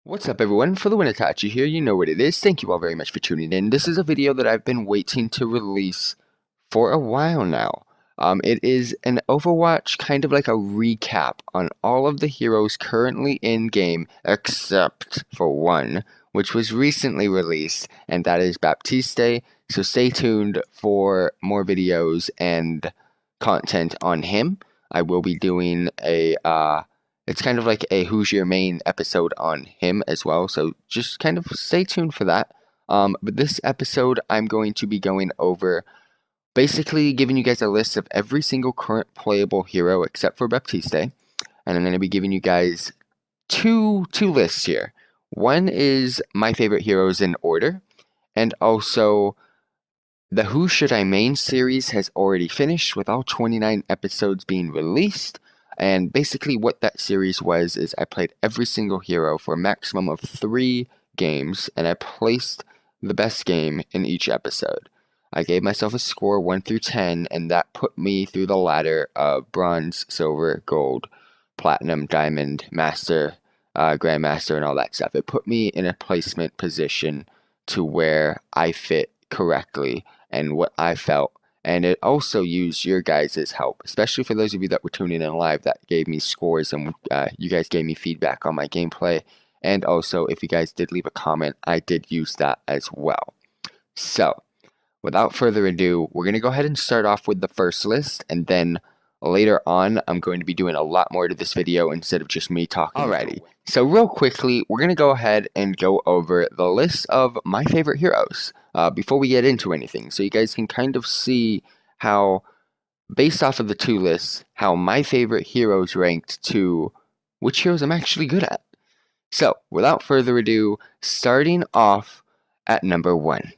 What's up everyone, FTWitachi here, you know what it is. Thank you all very much for tuning in. This is a video that I've been waiting to release for a while now. It is an Overwatch, kind of like a recap on all of the heroes currently in game, except for one, which was recently released, and that is Baptiste. So stay tuned for more videos and content on him. I will be doing it's kind of like a Who's Your Main episode on him as well, so just kind of stay tuned for that. But this episode, I'm going to be going over, basically giving you guys a list of every single current playable hero except for Baptiste, and I'm going to be giving you guys two lists here. One is my favorite heroes in order, and also the Who Should I Main series has already finished with all 29 episodes being released. And basically what that series was is I played every single hero for a maximum of 3 games, and I placed the best game in each episode. I gave myself a score 1 through 10, and that put me through the ladder of bronze, silver, gold, platinum, diamond, master, grandmaster, and all that stuff. It put me in a placement position to where I fit correctly and what I felt. And it also used your guys' help, especially for those of you that were tuning in live that gave me scores and you guys gave me feedback on my gameplay. And also, if you guys did leave a comment, I did use that as well. So, without further ado, we're going to go ahead and start off with the first list, and then later on, I'm going to be doing a lot more to this video instead of just me talking. Alrighty, so real quickly, we're going to go ahead and go over the list of my favorite heroes before we get into anything, so you guys can kind of see how, based off of the two lists, how my favorite heroes ranked to which heroes I'm actually good at. So, without further ado, starting off at number 1.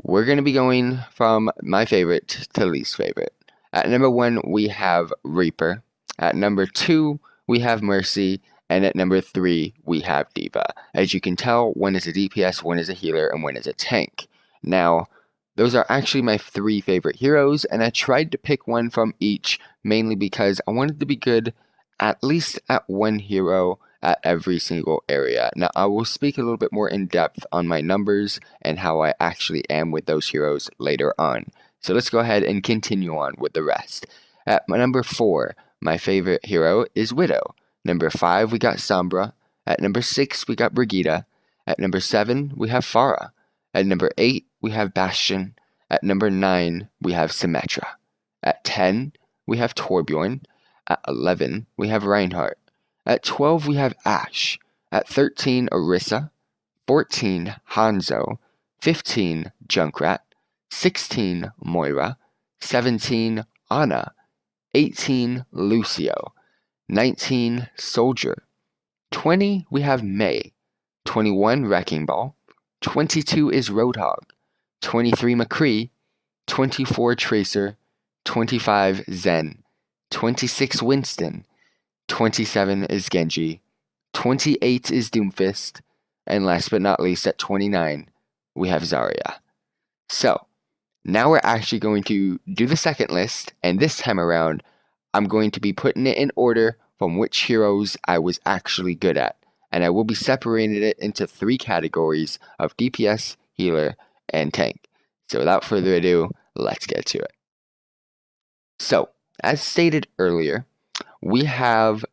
We're going to be going from my favorite to least favorite. At number 1, we have Reaper. At number 2, we have Mercy. And at number 3, we have D.Va. As you can tell, one is a DPS, one is a healer, and one is a tank. Now, those are actually my 3 favorite heroes, and I tried to pick one from each, mainly because I wanted to be good at least at one hero at every single area. Now, I will speak a little bit more in depth on my numbers and how I actually am with those heroes later on. So let's go ahead and continue on with the rest. At number 4, my favorite hero is Widow. Number 5, we got Sombra. At number 6, we got Brigitte. At number 7, we have Pharah. At number 8, we have Bastion. At number 9, we have Symmetra. At 10, we have Torbjorn. At 11, we have Reinhardt. At 12, we have Ashe. At 13, Orisa. 14, Hanzo. 15, Junkrat. 16, Moira. 17, Ana. 18, Lucio. 19, Soldier. 20, we have Mei. 21, Wrecking Ball. 22 is Roadhog. 23, McCree. 24, Tracer. 25, Zen. 26, Winston. 27 is Genji. 28 is Doomfist. And last but not least, at 29, we have Zarya. So, now we're actually going to do the second list, and this time around, I'm going to be putting it in order from which heroes I was actually good at. And I will be separating it into 3 categories of DPS, healer, and tank. So without further ado, let's get to it. So, as stated earlier, we have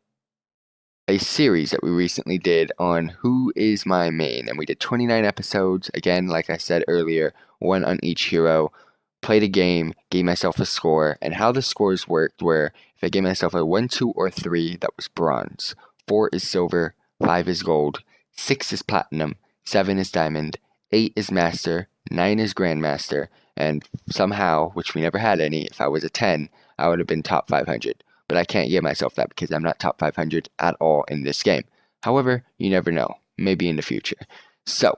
a series that we recently did on Who Is My Main, and we did 29 episodes, again, like I said earlier, 1 on each hero, played a game, gave myself a score, and how the scores worked were, if I gave myself a 1, 2, or 3, that was bronze, 4 is silver, 5 is gold, 6 is platinum, 7 is diamond, 8 is master, 9 is grandmaster, and somehow, which we never had any, if I was a 10, I would have been top 500. But I can't give myself that because I'm not top 500 at all in this game. However, you never know. Maybe in the future. So,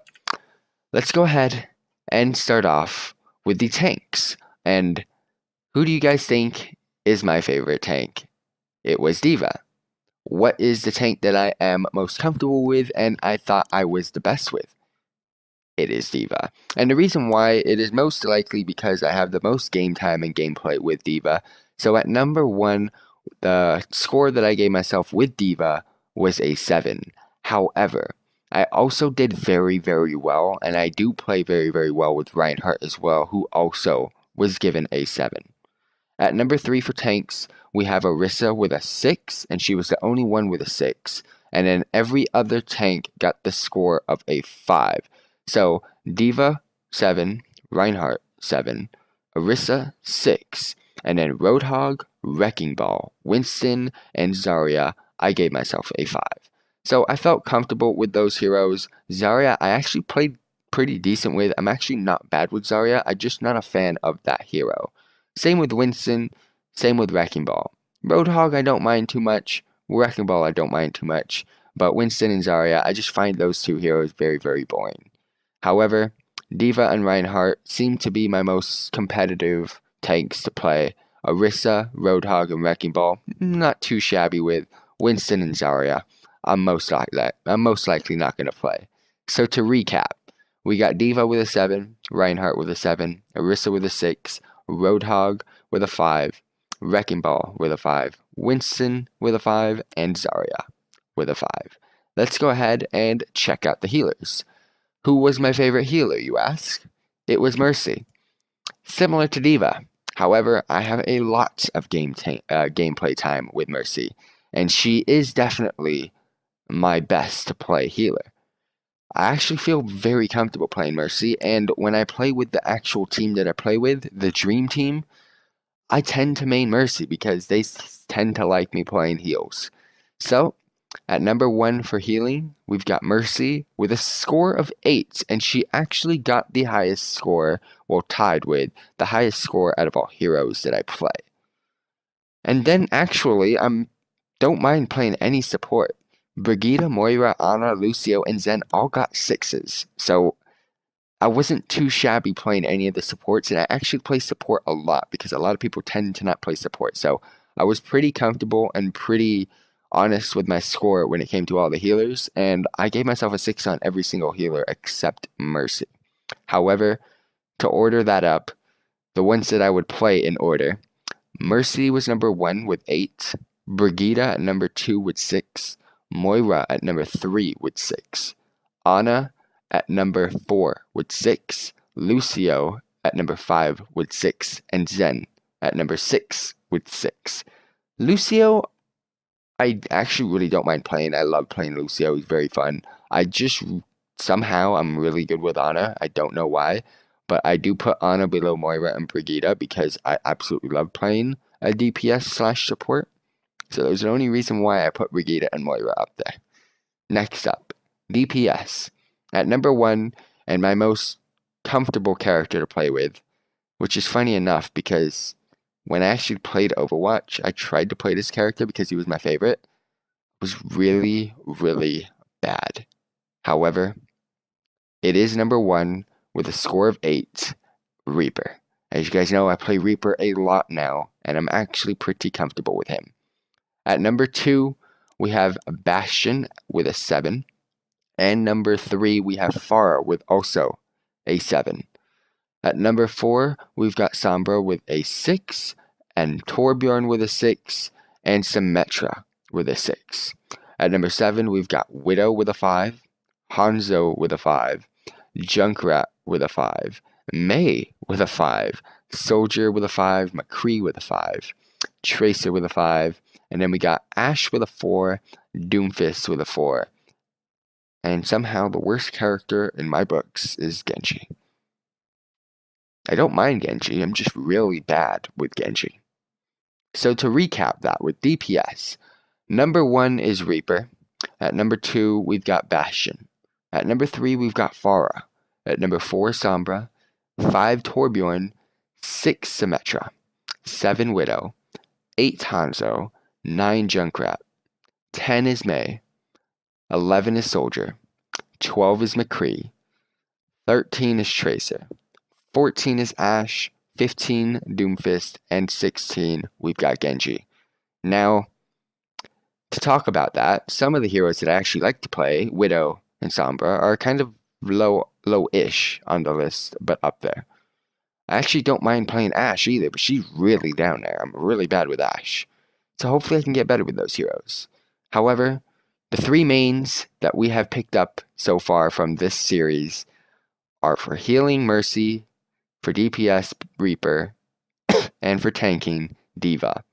let's go ahead and start off with the tanks. And who do you guys think is my favorite tank? It was D.Va. What is the tank that I am most comfortable with and I thought I was the best with? It is D.Va. And the reason why, it is most likely because I have the most game time and gameplay with D.Va. So at number 1, the score that I gave myself with D.Va was a 7. However, I also did very, very well, and I do play very, very well with Reinhardt as well, who also was given a 7. At number 3 for tanks, we have Orisa with a 6, and she was the only one with a 6. And then every other tank got the score of a 5. So Diva, 7, Reinhardt, 7, Orisa, 6, and then Roadhog, Wrecking Ball, Winston, and Zarya, I gave myself a 5. So I felt comfortable with those heroes. Zarya, I actually played pretty decent with. I'm actually not bad with Zarya. I'm just not a fan of that hero. Same with Winston, same with Wrecking Ball. Roadhog I don't mind too much, Wrecking Ball I don't mind too much, but Winston and Zarya, I just find those two heroes very, very boring. However, Diva and Reinhardt seem to be my most competitive tanks to play. Orisa, Roadhog, and Wrecking Ball, not too shabby with. Winston and Zarya, I'm most likely not going to play. So to recap, we got Diva with a 7, Reinhardt with a 7, Orisa with a 6, Roadhog with a 5, Wrecking Ball with a 5, Winston with a 5, and Zarya with a 5. Let's go ahead and check out the healers. Who was my favorite healer, you ask? It was Mercy. Similar to Diva. However, I have a lot of gameplay time with Mercy, and she is definitely my best to play healer. I actually feel very comfortable playing Mercy, and when I play with the actual team that I play with, the Dream Team, I tend to main Mercy because they tend to like me playing heals. So, at number 1 for healing, we've got Mercy with a score of 8, and she actually got the highest score, well, tied with the highest score out of all heroes that I play. And then actually, don't mind playing any support. Brigitte, Moira, Ana, Lucio, and Zen all got 6s, so I wasn't too shabby playing any of the supports, and I actually play support a lot because a lot of people tend to not play support, so I was pretty comfortable and pretty honest with my score when it came to all the healers, and I gave myself a 6 on every single healer except Mercy. However, to order that up, the ones that I would play in order, Mercy was number 1 with 8, Brigitte at number 2 with 6, Moira at number 3 with 6, Ana at number 4 with 6, Lucio at number 5 with 6, and Zen at number 6 with 6. Lucio, I actually really don't mind playing. I love playing Lucio. He's very fun. Somehow I'm really good with Ana. I don't know why, but I do put Ana below Moira and Brigitte because I absolutely love playing a DPS/support. So there's the only reason why I put Brigitte and Moira up there. Next up, DPS. At number 1, and my most comfortable character to play with, which is funny enough because when I actually played Overwatch, I tried to play this character because he was my favorite. It was really, really bad. However, it is number 1 with a score of 8, Reaper. As you guys know, I play Reaper a lot now, and I'm actually pretty comfortable with him. At number 2, we have Bastion with a 7. And number 3, we have Pharah with also a 7. At number 4, we've got Sombra with a 6. And Torbjorn with a 6. And Symmetra with a 6. At number 7, we've got Widow with a 5. Hanzo with a 5. Junkrat with a 5. Mei with a 5. Soldier with a 5. McCree with a 5. Tracer with a 5. And then we got Ashe with a 4, Doomfist with a 4. And somehow the worst character in my books is Genji. I don't mind Genji, I'm just really bad with Genji. So to recap that with DPS, number 1 is Reaper. At number 2, we've got Bastion. At number 3, we've got Pharah. At number 4, Sombra. 5, Torbjorn. 6, Symmetra. 7, Widow. 8, Hanzo. 9, Junkrat. 10 is Mei. 11 is Soldier. 12 is McCree. 13 is Tracer. 14 is Ashe. 15, Doomfist. And 16, we've got Genji. Now, to talk about that, some of the heroes that I actually like to play, Widow and Sombra, are kind of low-ish on the list, but up there. I actually don't mind playing Ashe either, but she's really down there. I'm really bad with Ashe. So hopefully I can get better with those heroes. However, The three mains that we have picked up so far from this series are for healing Mercy, for DPS Reaper, and for tanking Diva.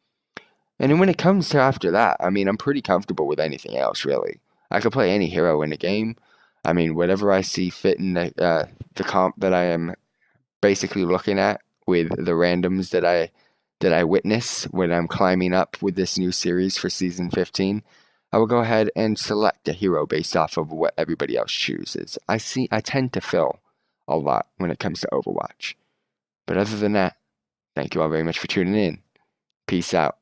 And then when it comes to after that, I mean, I'm pretty comfortable with anything else, really. I could play any hero in the game. I mean, whatever I see fit in the comp that I am basically looking at with the randoms that I witness when I'm climbing up with this new series for Season 15, I will go ahead and select a hero based off of what everybody else chooses. I tend to fill a lot when it comes to Overwatch. But other than that, thank you all very much for tuning in. Peace out.